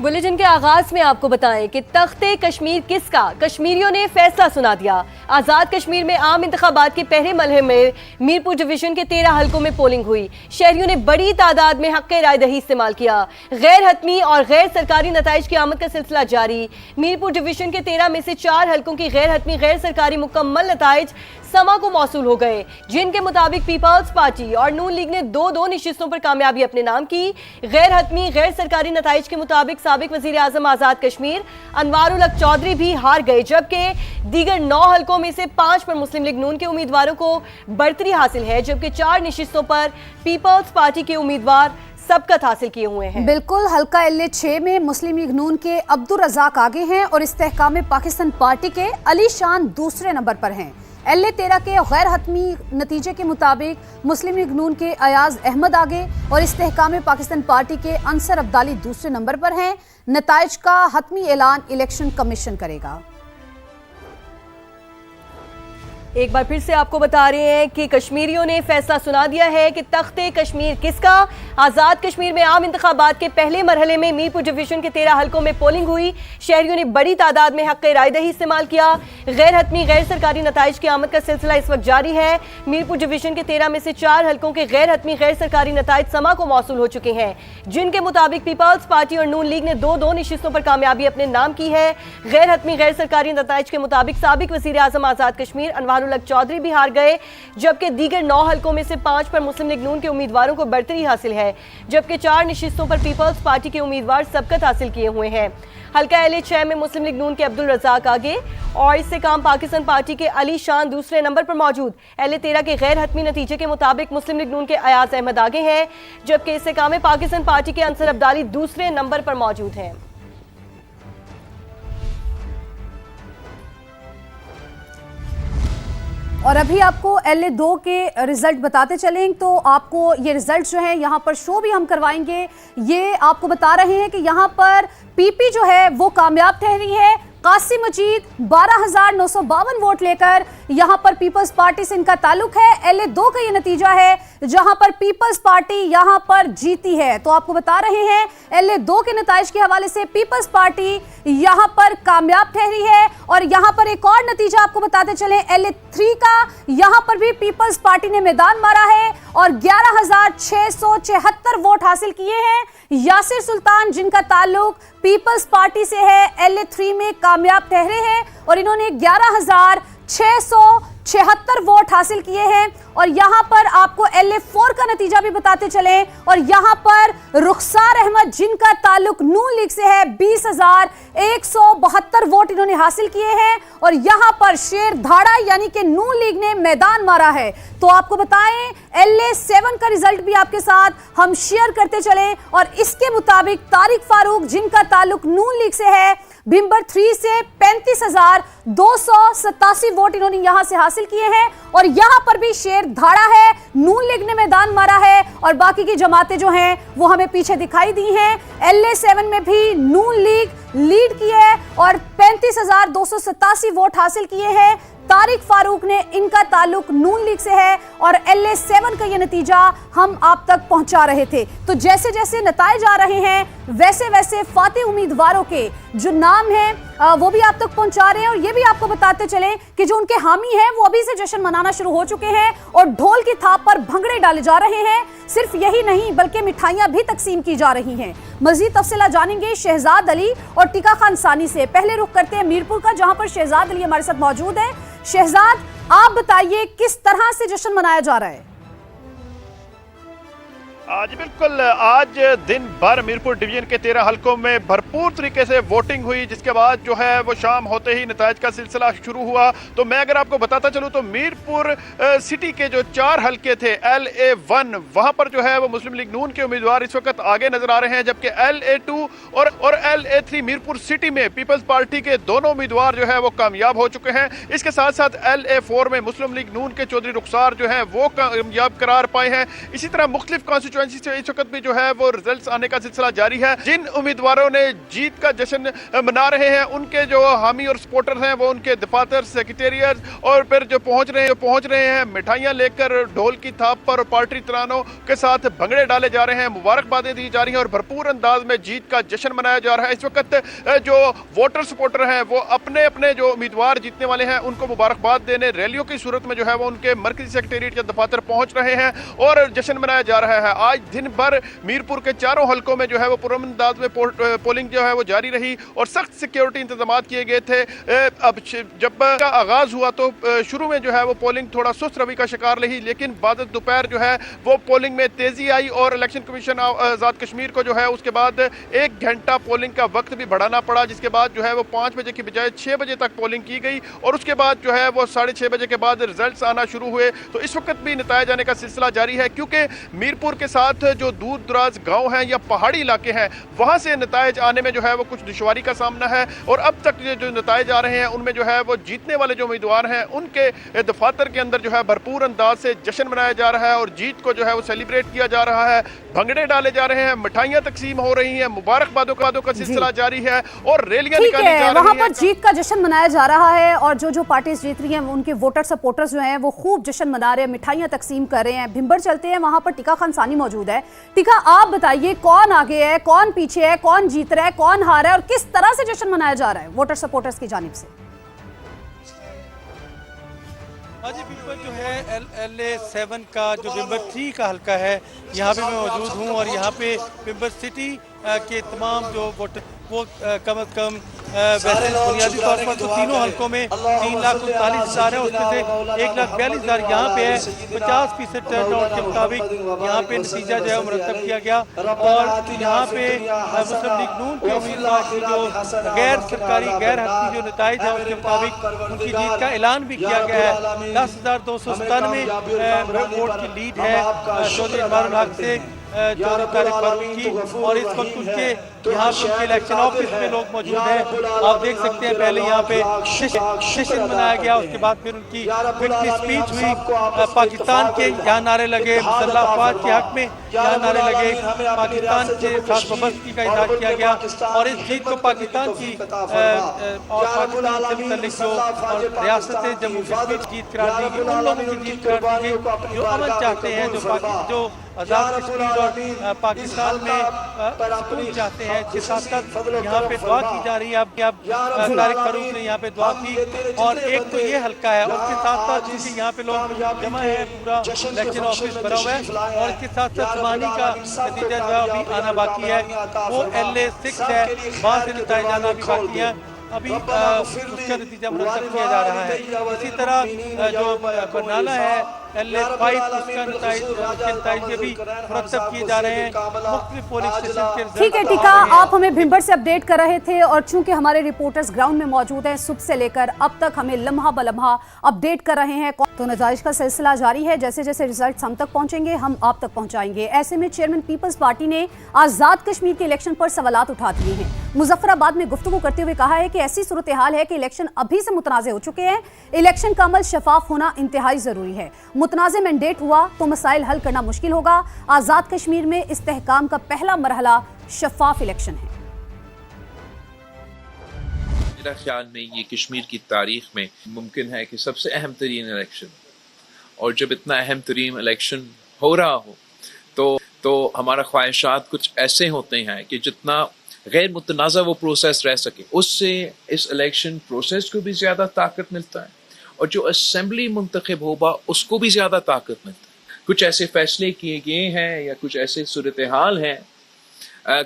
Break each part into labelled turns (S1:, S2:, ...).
S1: Bulletin के आगाज में आपको बताएं कि तख्ते कश्मीर किसका, कश्मीरियों ने फैसला सुना दिया। आज़ाद कश्मीर में आम इंतखाबात के पहले मरहले में मीरपुर डिवीजन के 13 हलकों में पोलिंग हुई। शहरियों ने बड़ी तादाद में हक़ राय दही इस्तेमाल किया। गैर हतमी और गैर सरकारी नताइज की आमद का सिलसिला जारी। मीरपुर डिवीजन के 13 में से 4 हलकों की गैर हतमी गैर सरकारी मुकम्मल नताइज समा को मौसूल हो गए, जिनके मुताबिक पीपल्स पार्टी और नून लीग ने 2-2 नशिस्तों पर कामयाबी अपने नाम की। गैर हतमी गैर सरकारी नताइज के मुताबिक साबिक वज़ीर आज़म आज़ाद कश्मीर अनवारुल हक चौधरी भी हार गए, जबकि दीगर 9 हलकों में से 5 पर मुस्लिम लीग नून के उम्मीदवारों को बढ़तरी हासिल है, जबकि 4 नशिस्तों पर पीपल्स पार्टी के उम्मीदवार सबकत हासिल किए हुए हैं।
S2: बिल्कुल, हल्का LA6 में मुस्लिम लीग नून के अब्दुल रज़ाक आगे हैं और इस्तेहकाम पाकिस्तान पार्टी के अली शान दूसरे नंबर पर हैं। LA13 के गैर हतमी नतीजे के मुताबिक मुस्लिम लीग नून के अयाज अहमद आगे और इस्तेहकाम पाकिस्तान पार्टी के अंसर अब्दाली दूसरे नंबर पर हैं। नताइज का हतमी ऐलान इलेक्शन कमीशन करेगा।
S1: एक बार फिर से आपको बता रहे हैं कि कश्मीरियों ने फैसला सुना दिया है कि तख्ते कश्मीर किसका। आज़ाद कश्मीर में आम इंतखाबात के पहले मरहले में मीरपुर डिवीजन के 13 हलकों में पोलिंग हुई। शहरियों ने बड़ी तादाद में हक़ राय दही इस्तेमाल किया। गैर हतमी गैर सरकारी नताइज की आमद का सिलसिला इस वक्त जारी है। मीरपुर डिवीजन के 13 में से 4 हलकों के गैर हतमी गैर सरकारी नताइज समा को मौसूल हो चुके हैं, जिनके मुताबिक पीपल्स पार्टी और नून लीग ने 2-2 नशिस्तों पर कामयाबी अपने नाम की है। गैर हतमी गैर सरकारी नताइज के मुताबिक साबिक वज़ीर आज़म आज़ाद कश्मीर अनवारुल हक चौधरी भी हार गए, जबकि दीगर 9 हलकों में से 5 पर मुस्लिम लीग नून के उम्मीदवारों को बढ़तरी हासिल है, जबकि 4 नशिस्तों पर पीपल्स पार्टी के उम्मीदवार सबकत हासिल किए हुए हैं। हल्का LA6 में मुस्लिम लीग नून के अब्दुल रज़ाक आगे और इस्तेहकाम पाकिस्तान पार्टी के अली शान दूसरे नंबर पर मौजूद। LA13 के गैर हतमी नतीजे के मुताबिक मुस्लिम लीग नून के अयाज अहमद आगे हैं, जबकि इस्तेहकाम पाकिस्तान पार्टी के अंसर अब्दाली दूसरे नंबर पर मौजूद हैं।
S2: और अभी आपको LA2 के रिजल्ट बताते चलें तो आपको ये रिजल्ट जो है यहाँ पर शो भी हम करवाएंगे। ये आपको बता रहे हैं कि यहाँ पर PP जो है वो कामयाब ठहरी है। कासिम मजीद 12,952 वोट लेकर यहाँ पर पीपल्स पार्टी से इनका ताल्लुक है। LA2 का ये नतीजा है जहाँ पर पीपल्स पार्टी यहाँ पर जीती है। तो आपको बता रहे हैं LA2 के नताइज के हवाले से पीपल्स पार्टी यहाँ पर कामयाब ठहरी है। और यहाँ पर एक और नतीजा आपको बताते चले LA3 का, यहाँ पर भी पीपल्स पार्टी ने मैदान मारा है और 11,676 वोट हासिल किए हैं। यासिर सुल्तान जिनका ताल्लुक पीपल्स पार्टी से है LA3 में कामयाब ठहरे हैं और इन्होंने 11,676 वोट हासिल किए हैं। और यहाँ पर आपको LA4 का नतीजा भी बताते चलें और यहाँ पर रुखसार अहमद जिनका ताल्लुक नून लीग से है 20,172 वोट इन्होंने हासिल किए हैं और यहाँ पर शेर धाड़ा यानी कि नून लीग ने मैदान मारा है। तो आपको बताएं LA7 का रिजल्ट भी आपके साथ हम शेयर करते चलें और इसके मुताबिक तारिक फारूक जिनका ताल्लुक नून लीग से है भिम्बर 3 से 35,287 वोट इन्होंने यहां से हासिल किए हैं और यहां पर भी शेर धाड़ा है, नून लीग ने मैदान मारा है और बाकी की जमातें जो हैं वो हमें पीछे दिखाई दी हैं। LA7 में भी नून लीग लीड की है और 35,287 वोट हासिल किए हैं। तारिक फारूक ने इनका ताल्लुक नून लीग से है और LA7 का ये नतीजा हम आप तक पहुंचा रहे थे। तो जैसे जैसे नताइज आ रहे हैं वैसे वैसे फातेह उम्मीदवारों के जो नाम हैं वो भी आप तक पहुंचा रहे हैं और ये भी आपको बताते चलें कि जो उनके हामी हैं वो अभी से जश्न मनाना शुरू हो चुके हैं और ढोल की थाप पर भंगड़े डाले जा रहे हैं। सिर्फ यही नहीं बल्कि मिठाइयां भी तकसीम की जा रही हैं। मजीद तफसीला जानेंगे शहजाद अली और टीका खान सानी से। पहले रुख करते हैं मीरपुर का, जहां पर शहजाद अली हमारे साथ मौजूद है। शहजाद, आप बताइए किस तरह से जश्न मनाया जा रहा है?
S3: जी बिल्कुल, आज दिन भर मीरपुर डिवीजन के 13 हलकों में भरपूर तरीके से वोटिंग हुई, जिसके बाद जो है वो शाम होते ही नताइज का सिलसिला शुरू हुआ। तो मैं अगर आपको बताता चलूँ तो मीरपुर सिटी के जो 4 हलके थे LA1 वहाँ पर जो है वो मुस्लिम लीग नून के उम्मीदवार इस वक्त आगे नजर आ रहे हैं, जबकि LA2 और LA3 मीरपुर सिटी में पीपल्स पार्टी के दोनों उम्मीदवार जो है वो कामयाब हो चुके हैं। इसके साथ साथ LA4 में मुस्लिम लीग नून के चौधरी रुखसार जो है वो कामयाब करार पाए हैं। इसी तरह मुख्तलिफ कॉन्स्टिट्यूएंसी कॉन्स्टिट्यूएंसी से इस वक्त भी जो है वो रिजल्ट्स आने का सिलसिला जारी है। जिन उम्मीदवारों ने जीत का जश्न मना रहे हैं उनके जो हामी और सपोर्टर्स हैं वो उनके दफातर, सेक्रेटेरिएट और फिर जो पहुंच रहे हैं मिठाइयां लेकर ढोल की थाप पर और पार्टी तरानों के साथ भंगड़े डाले जा रहे हैं, मुबारकबादें दी जा रही हैं और भरपूर अंदाज में जीत का जश्न मनाया जा रहा है। इस वक्त जो वोटर सपोर्टर हैं वो अपने अपने जो उम्मीदवार जीतने वाले हैं उनको मुबारकबाद देने रैलियों की सूरत में जो है वो उनके मरकजी सेक्रेटेरिएट या दफातर पहुंच रहे हैं और जश्न मनाया जा रहा है। आज दिन भर मीरपुर के चारों हलकों में जो है वो पुरअमन अंदाज में पोलिंग जो है वो जारी रही और सख्त सिक्योरिटी इंतजाम किए गए थे। अब जब का आगाज हुआ तो शुरू में जो है वो पोलिंग थोड़ा सुस्त रवि का शिकार रही, लेकिन बाद दोपहर जो है वो पोलिंग में तेजी आई और इलेक्शन कमीशन आज़ाद कश्मीर को जो है उसके बाद 1 घंटा पोलिंग का वक्त भी बढ़ाना पड़ा, जिसके बाद जो है वो 5 बजे की बजाय 6 बजे तक पोलिंग की गई और उसके बाद जो है वो 6:30 बजे के बाद रिजल्ट्स आना शुरू हुए। तो इस वक्त भी नतायज आने का सिलसिला जारी है, क्योंकि मीरपुर के साथ जो दूर दराज गाँव हैं या पहाड़ी इलाके हैं वहाँ से नतायज आने में जो है वो कुछ दुश्वारी का सामना है और अब तक जो नतायज आ रहे हैं उनमें जो है वो जीतने वाले जो उम्मीदवार हैं उनके दफातर के अंदर जो है भरपूर अंदाज से जश्न मनाया जा रहा है और जीत को जो है वो सेलिब्रेट किया जा रहा है, भंगड़े डाले जा रहे हैं, मिठाइयां तकसीम हो रही हैं, मुबारकबादों का सिलसिला जारी है और रैलियां निकाली जा रही हैं।
S2: वहां पर जीत का जश्न मनाया जा रहा है और जो पार्टीज जीत रही हैं उनके वोटर सपोर्टर्स जो हैं वो खूब जश्न मना रहे हैं, मिठाइयां तकसीम कर रहे हैं। भिंबर चलते हैं, वहां पर टिका खान सानी मौजूद है। टिका, आप बताइए कौन आगे है, कौन पीछे है, कौन जीत रहा है, कौन हार है और किस तरह से जश्न मनाया जा रहा है वोटर सपोर्टर्स की जानिब से?
S4: आज बिम्बर जो है LA7 का जो बिम्बर 3 का हल्का है यहाँ पे मैं मौजूद हूँ और यहाँ पे बिम्बर सिटी के तमाम जो वोटर वो कम अज़ कम वैसे बुनियादी तौर पर तो तीनों हल्कों में 3,39,000 है, उसमें से 1,42,000 यहाँ पे है। 50% टर्नआउट के मुताबिक यहाँ पे नतीजा जो है मुरतब किया गया और यहाँ पे मुस्लिम लीग नून के उम्मीदवार की जो गैर सरकारी गैर हक़ी जो नताइज है उसके मुताबिक उनकी जीत का ऐलान भी किया गया है। 10,297 वोट की लीड है चौधरी इमारुल हक से 14 तारीख फरवरी की और इस वक्त उनके यहाँ पे उनके इलेक्शन ऑफिस में लोग मौजूद हैं। आप देख सकते हैं पहले यहाँ पे सेशन मनाया गया, उसके बाद फिर उनकी विक्ट्री स्पीच हुई, पाकिस्तान के यहाँ नारे लगे, मुसल्लह अफवाज के हक में यहाँ नारे लगे, पाकिस्तान के साथ वाबस्तगी का इजहार किया गया और इस जीत को पाकिस्तान की और पाकिस्तान से मुतल्लिक जो रियासत जम्मू कश्मीर की जीत करार दी गई, उन लोगों की जीत करार दी गई जो अमन चाहते हैं, जो आज़ाद कश्मीर और पाकिस्तान में सुकून चाहते हैं। इसके साथ साथ यहाँ पे दुआ की जा रही है। अब तारिक फरूक ने यहाँ पे दुआ की और एक तो ये हल्का है और उसके साथ साथ क्योंकि यहाँ पे लोग जमा है, पूरा इलेक्शन ऑफिस भरा हुआ है और इसके साथ साथ ज़मानी का नतीजा जो है अभी आना बाकी है, वो LA6 है, वहाँ से नतीजा जाना भी बाकी है, अभी उसका नतीजा मुरतब किया जा रहा है। इसी तरह जो बरनाला है LA5 उसका नतीजे भी मुरतब किए जा रहे हैं मुख्तलिफ पोलिंग स्टेशन के।
S2: ठीक है टिका, आप हमें भिंबर से अपडेट कर रहे थे और चूंकि हमारे रिपोर्टर्स ग्राउंड में मौजूद हैं सुबह से लेकर अब तक हमें लम्हा ब-लम्हा अपडेट कर रहे हैं। तो नतीज का सिलसिला जारी है, जैसे जैसे रिजल्ट हम तक पहुंचेंगे हम आप तक पहुंचाएंगे। ऐसे में चेयरमैन पीपल्स पार्टी ने आजाद कश्मीर के इलेक्शन पर सवालात उठा दिए हैं। मुजफ्फराबाद में गुफ्तगू करते हुए कहा है कि ऐसी सूरत हाल है कि इलेक्शन अभी से मुतनाज़े हो चुके हैं, इलेक्शन का अमल शफाफ होना इंतहाई जरूरी है। मुतनाज़े मैंडेट हुआ तो मसाइल हल करना मुश्किल होगा। आजाद कश्मीर में इस्तेहकाम का पहला मरहला शफाफ इलेक्शन है।
S5: मेरा ख्याल में ये कश्मीर की तारीख में मुमकिन है कि सबसे अहम तरीन इलेक्शन, और जब इतना अहम तरीन इलेक्शन हो रहा हो तो हमारा ख्वाहिशात कुछ ऐसे होते हैं कि जितना गैर मुतनाज़ा वो प्रोसेस रह सके उससे इस इलेक्शन प्रोसेस को भी ज़्यादा ताकत मिलता है और जो असेंबली मुंतखब होगा उसको भी ज़्यादा ताकत मिलता है। कुछ ऐसे फैसले किए गए हैं या कुछ ऐसे सूरत हाल हैं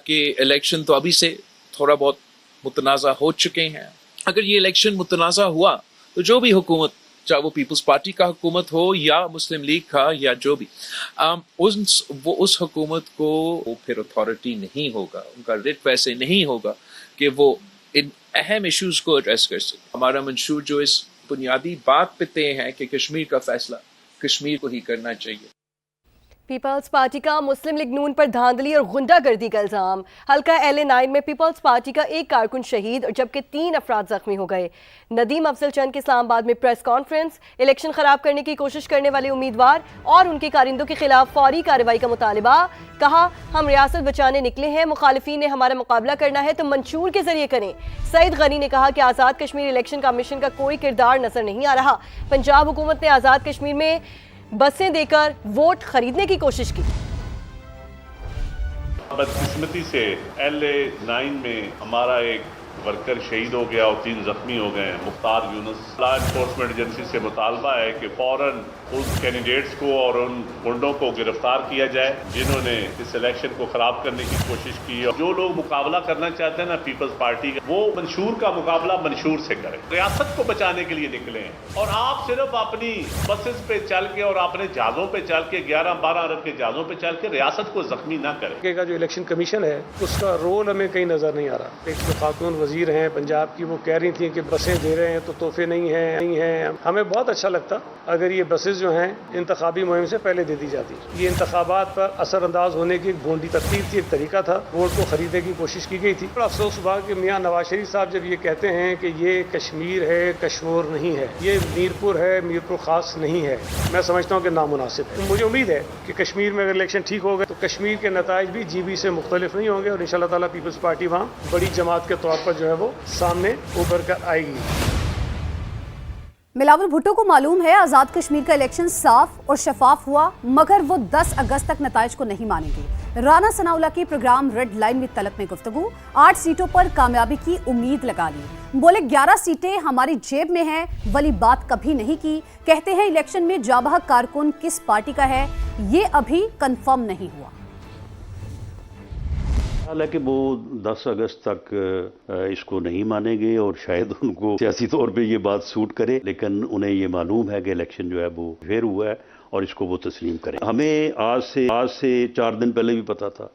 S5: कि इलेक्शन तो अभी से थोड़ा बहुत मुतनाज़ा हो चुके हैं। अगर ये इलेक्शन मुतनाज़ा हुआ तो जो भी हुकूमत, चाहे वो पीपल्स पार्टी का हुकूमत हो या मुस्लिम लीग का या जो भी, उस हुकूमत को फिर अथॉरिटी नहीं होगा, उनका रिट वैसे नहीं होगा कि वो इन अहम इश्यूज़ को एड्रेस कर सके। हमारा मंशूर जो इस बुनियादी बात पे तय है कि कश्मीर का फैसला कश्मीर को ही करना चाहिए।
S1: पीपल्स पार्टी का मुस्लिम लीग नून पर धांधली और गुंडागर्दी का इल्जाम। हल्का LA9 में पीपल्स पार्टी का एक कारकुन शहीद और जबकि 3 अफराद जख्मी हो गए। नदीम अफजल चंद के इस्लामाबाद में प्रेस कॉन्फ्रेंस। इलेक्शन खराब करने की कोशिश करने वाले उम्मीदवार और उनके कारिंदों के खिलाफ फौरी कार्रवाई का मुतालबा। कहा, हम रियासत बचाने निकले हैं, मुखालिफिन ने हमारा मुकाबला करना है तो मंशूर के जरिए करें। सईद गनी ने कहा कि आज़ाद कश्मीर इलेक्शन कमीशन का कोई किरदार नजर नहीं आ रहा। पंजाब हुकूमत ने आज़ाद कश्मीर में बसें देकर वोट खरीदने की कोशिश की।
S6: बदकिस्मती से LA9 में हमारा एक वर्कर शहीद हो गया और 3 जख्मी हो गए। Mukhtar Yunus. Law enforcement agency से मुतालबा है कि फौरन उन कैंडिडेट्स को और उन गुंडों को गिरफ्तार किया जाए जिन्होंने इस इलेक्शन को खराब करने की कोशिश की। और जो लोग मुकाबला करना चाहते हैं ना पीपल्स पार्टी का, वो मंशूर का मुकाबला मंशूर से करें। रियासत को बचाने के लिए निकले हैं और आप सिर्फ अपनी बसेस पे चल के और अपने जहाजों पे चल के 11-12 अरब के जहाजों पे चल के रियासत को जख्मी ना करें।
S7: का जो इलेक्शन कमीशन है उसका रोल हमें कहीं नजर नहीं आ रहा। एक जो खातून वजीर हैं पंजाब की, वो कह रही थी कि बसें दे रहे हैं तो तोहफे नहीं हैं। हमें बहुत अच्छा लगता अगर ये बसेस जो हैं इंतखाबी मुहिम से पहले दे दी जाती। ये इंतखाबात पर असरअंदाज होने की एक भोंडी तरतीब थी, एक तरीका था। वोट को खरीदने की कोशिश की गई थी। बड़ा अफसोस हुआ कि मियाँ नवाज शरीफ साहब जब ये कहते हैं कि ये कश्मीर है, कश्मीर नहीं है, ये मीरपुर है, मीरपुर खास नहीं है, मैं समझता हूँ कि नामुनासिब है। मुझे उम्मीद है कि कश्मीर में अगर इलेक्शन ठीक हो गए तो कश्मीर के नताइज भी GB से मुख्तलिफ नहीं होंगे और इंशाअल्लाह ताला पीपल्स पार्टी वहाँ बड़ी जमात के तौर पर जो है वो सामने उभर कर आएगी।
S2: बिलावल भुट्टो को मालूम है आज़ाद कश्मीर का इलेक्शन साफ और शफाफ हुआ, मगर वो 10 अगस्त तक नताइज को नहीं मानेंगे। राना सनाउल्लाह की प्रोग्राम रेड लाइन विद तलक में गुफ्तगू। 8 सीटों पर कामयाबी की उम्मीद लगा ली। बोले 11 सीटें हमारी जेब में हैं, वाली बात कभी नहीं की। कहते हैं इलेक्शन में जाबहक कारकुन किस पार्टी का है ये अभी कंफर्म नहीं हुआ।
S8: हालांकि वो 10 अगस्त तक इसको नहीं मानेंगे और शायद उनको सियासी तौर पे ये बात सूट करे, लेकिन उन्हें ये मालूम है कि इलेक्शन जो है वो फेयर हुआ है और इसको वो तस्लीम करें। हमें आज से 4 दिन पहले भी पता था,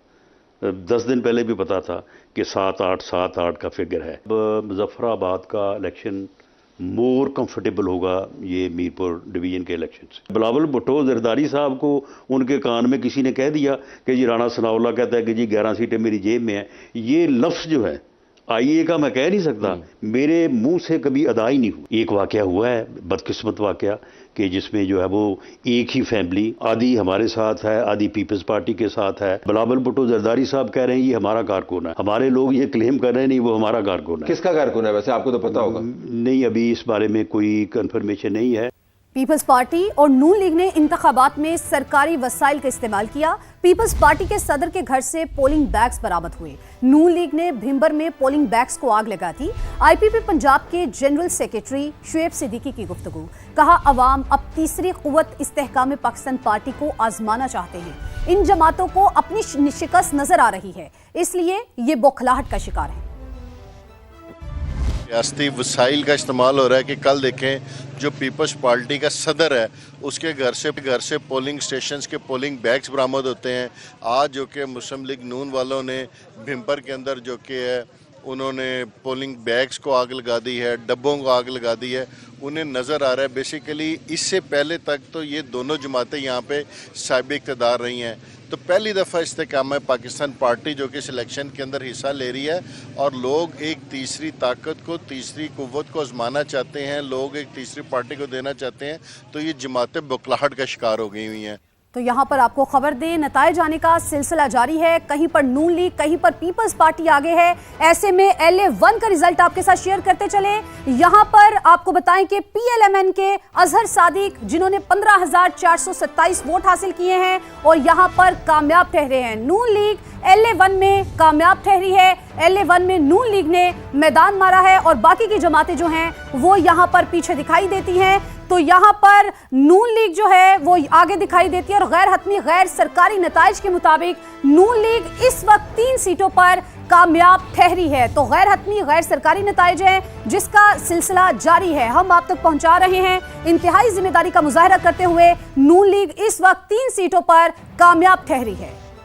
S8: 10 दिन पहले भी पता था कि 7-8 का फिगर है। मुजफ्फराबाद का इलेक्शन मोर कंफर्टेबल होगा ये मीरपुर डिवीजन के इलेक्शन से। बिलावल भुट्टो जरदारी साहब को उनके कान में किसी ने कह दिया कि जी राना सनाउल्लाह कहता है कि जी 11 सीटें मेरी जेब में हैं। ये लफ्ज़ जो है IA का मैं कह नहीं सकता, मेरे मुंह से कभी अदा ही नहीं हुआ। एक वाक़या हुआ है, बदकिस्मत वाक़या, कि जिसमें जो है वो एक ही फैमिली आधी हमारे साथ है, आधी पीपल्स पार्टी के साथ है। बिलावल भुट्टो जरदारी साहब कह रहे हैं ये हमारा कारकुन है, हमारे लोग ये क्लेम कर रहे हैं नहीं वो हमारा कारकुन है।
S9: किसका कारकुन है वैसे, आपको तो पता होगा?
S8: नहीं, अभी इस बारे में कोई कंफर्मेशन नहीं है।
S2: पीपल्स पार्टी और नून लीग ने इंतखाबात में सरकारी वसाइल का इस्तेमाल किया। पीपल्स पार्टी के सदर के घर से पोलिंग बैग्स बरामद हुए। नून लीग ने भिंबर में पोलिंग बैग्स को आग लगा दी। IPP पंजाब के जनरल सेक्रेटरी शुएब सिद्दीकी की गुफ्तगू। कहा, अवाम अब तीसरी कुव्वत इस्तेहकाम पाकिस्तान पार्टी को आजमाना चाहते हैं। इन जमातों को अपनी शिकस्त नजर आ रही है, इसलिए ये बौखलाहट का शिकार है।
S10: रियासती वसाइल का इस्तेमाल हो रहा है कि कल देखें जो पीपल्स पार्टी का सदर है उसके घर से पोलिंग स्टेशंस के पोलिंग बैग्स बरामद होते हैं। आज जो कि मुस्लिम लीग नून वालों ने भिंपर के अंदर जो कि है उन्होंने पोलिंग बैग्स को आग लगा दी है, डब्बों को आग लगा दी है। उन्हें नज़र आ रहा है बेसिकली इससे पहले तक तो ये दोनों जमातें यहाँ पे साहिब इक़्तिदार रही हैं, तो पहली दफ़ा इस्तेकाम पाकिस्तान पार्टी जो कि इस इलेक्शन के अंदर हिस्सा ले रही है और लोग एक तीसरी ताकत को, तीसरी कुव्वत को आजमाना चाहते हैं, लोग एक तीसरी पार्टी को देना चाहते हैं, तो ये जमातें बौखलाहट का शिकार हो गई हुई हैं।
S2: तो यहाँ पर आपको खबर दें, नताइज आने का सिलसिला जारी है। कहीं पर नून लीग, कहीं पर पीपल्स पार्टी आगे है। ऐसे में LA1 का रिजल्ट आपके साथ शेयर करते चले। यहाँ पर आपको बताएं कि PLMN के अजहर सादिक जिन्होंने 15,427 वोट हासिल किए हैं और यहाँ पर कामयाब ठहरे हैं। नून लीग LA1 में कामयाब ठहरी है। LA1 में नून लीग ने मैदान मारा है और बाकी की जमातें जो हैं वो यहाँ पर पीछे दिखाई देती हैं। तो यहाँ पर नून लीग जो है वो आगे दिखाई देती है और गैर हतमी गैर सरकारी नताइज के मुताबिक नून लीग इस वक्त 3 सीटों पर कामयाब ठहरी है। तो गैर हतमी गैर सरकारी नताइज है जिसका सिलसिला जारी है, हम आप तक पहुंचा रहे हैं। इंतहाई जिम्मेदारी का मुजाहरा करते हुए नून लीग इस वक्त 3 सीटों पर कामयाब ठहरी है।